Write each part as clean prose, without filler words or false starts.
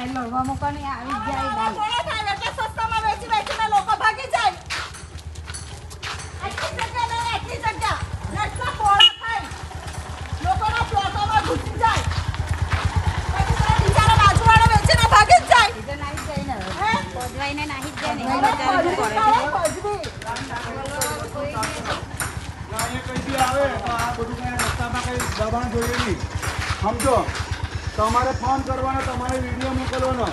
લડવા મોકા ને આવી જાય પોળા થાય એટલે સસ્તામાં વેચી વેચીને લોકો ભાગી જાય. આટલી જગ્યા ને આટલી જગ્યા એટલા પોળા થાય લોકોના પ્લોટોમાં ઘૂસી જાય. પછી બિચારા બાજુવાળા વેચીને ભાગી જ જાય. એટલે નાહી જાય ને હે? પજવાઈને નાહી જ જાય ને આવે તો આ બધું કઈ રસ્તામાં કઈ દબાણ જોઈએ નહીં. સમજો, તમારે ફોન કરવાનો, તમારે વિડીયો મોકલવાનો,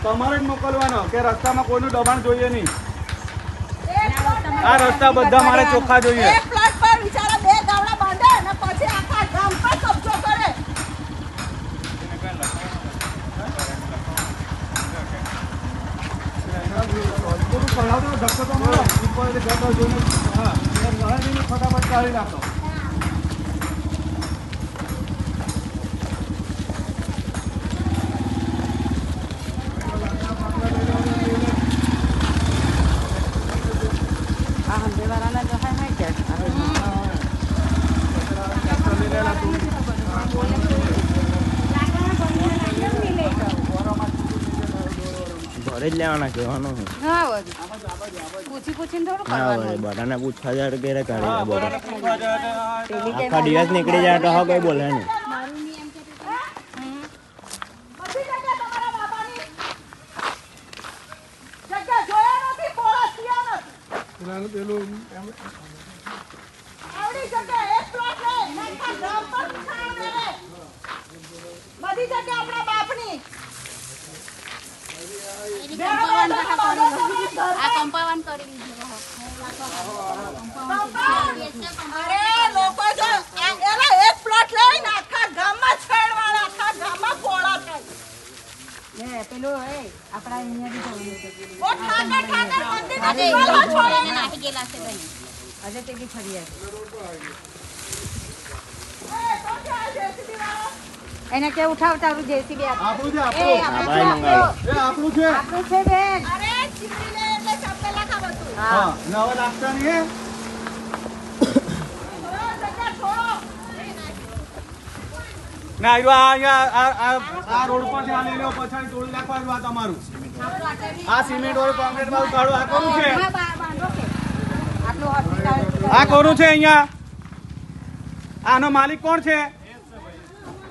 તમારે જ મોકલવાનો કે રસ્તામાં કોઈનું દબાણ જોઈએ નહીં. આ રસ્તા બધા મારે ચોખ્ખા જોઈએ. એક પ્લોટ પર બિચારા બે ગાવડા બાંધે અને પછી આખા ગામ પર કબજો કરે. બધું કઢાવતો ધક્કો તો મારો ઉપર જતો જોઈને હા ફટાફટ કાઢી નાખો. ઘરે જ લેવાના કહેવાનું પૂછીને થોડું બધાને પૂછવા જાય ઘેરે કાઢી આખા દિવસ નીકળી જાય તો હા કઈ બોલે નહીં. બધી જગ્યા તમારા બાપાની જગ્યા જોયા નથી, પોળા થયા નથી. પેલું આવડી જગ્યા એક પ્લોટ લે આખા ગામ પર ખાણ મેલે. બધી જગ્યા આપણા બાપની. અરે લોકો જો એલા એક પ્લોટ લઈને આખા ગામમાં છેડવાળા આખા ગામમાં પોળા થાય. પેલું આપડા અહીંયા બી ઓ ઠાકર ઠાકર મંદિરના દિવાલો છોડીને નાખી ગયેલા છે ભાઈ આજે તે બી ફરી આવે એ તો કે આ જેસીબી વાળો એને કે ઉઠાવ તારું જેસીબી આપણું છે, એ આપણું આપણું છે. બેન અરે ચીમડી લે એટલે ચંપેલા ખાવ તું. હા નવા નાસ્તા નહીં જગ્યા છોડો. ના અહીંયા આ રોડ પર થી આ લઈ લો પછી તોડી નાખવાનું આ તમારું. આ સિમેન્ટ વાળું કોન્ક્રીટ વાળું કાઢો. આ કોનું છે? આટલું હોસ્પિટલ આ કોનું છે અહીંયા? આનો માલિક કોણ છે?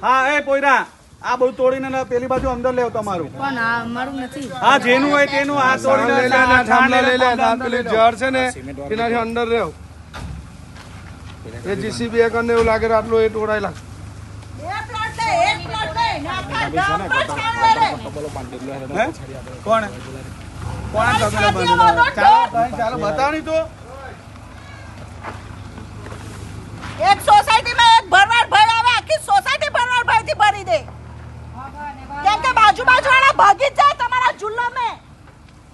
હા એ પોયરા આ બધું તોડીને પેલી બાજુ અંદર લેવ તમારું. પણ અમારું નથી હા જેનું હોય તેનું આ તોડીને થાંભલા લઈ લે પેલી જળ છે ને એનાથી અંદર રહ્યો એ જીસીબી એક અંદર એવું લાગે આટલું એ તોડાયેલા બે પ્લોટ લે એક પ્લોટ લે ને આખા ગામમાં છાણ મેલે. હે? કોણ કોણ તબેલો બાંધેલો? ચાલો ભાઈ ચાલો બતાવની તો. એક સોસાયટીમાં એક ભરવાડ ભાઈ આવે આખી સોસાયટી ભરવાડ ભાઈથી ભરી દે. કેમ કે બાજુ વાળા ભાગી જ જાય તમારા જુલ્લમે.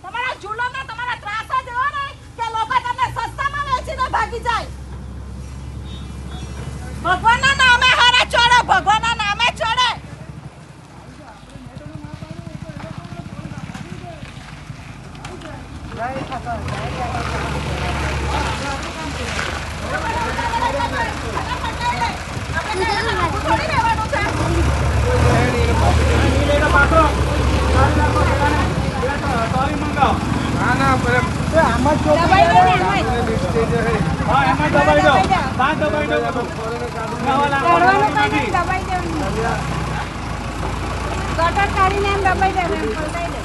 તમારા જુલ્લમે તમારા ત્રાસ જ એવો ને કે લોકો તમને સસ્તામાં વેચીને ભાગી જાય. ભગવાનના નામે હારા ચડે, ભગવાનના નામે ચડે. ના ના આમાં જ દબાઈ દો ને એમ જ. હા એમાં દબાઈ દો. હા દબાઈ દો બધું. નવા કરવાનું લાકડા કઈ નહીં, દબાઈ દેવાનું. ગટર કાઢીને એમ દબાઈ દેવાનું, એમ પલટાઈ દે.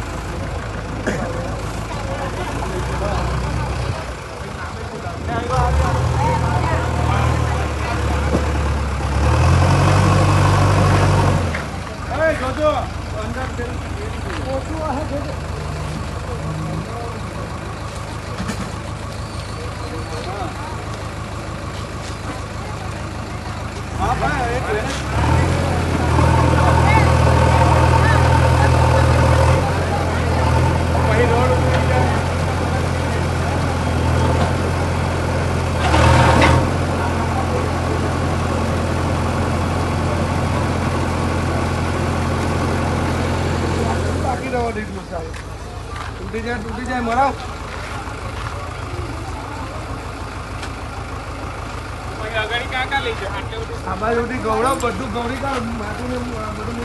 જોજો અંદર હા ભાઈ એક તૂટી જાય મરાવ આ બાજુ ગૌરવ બધું ગૌરી કા માથું બધું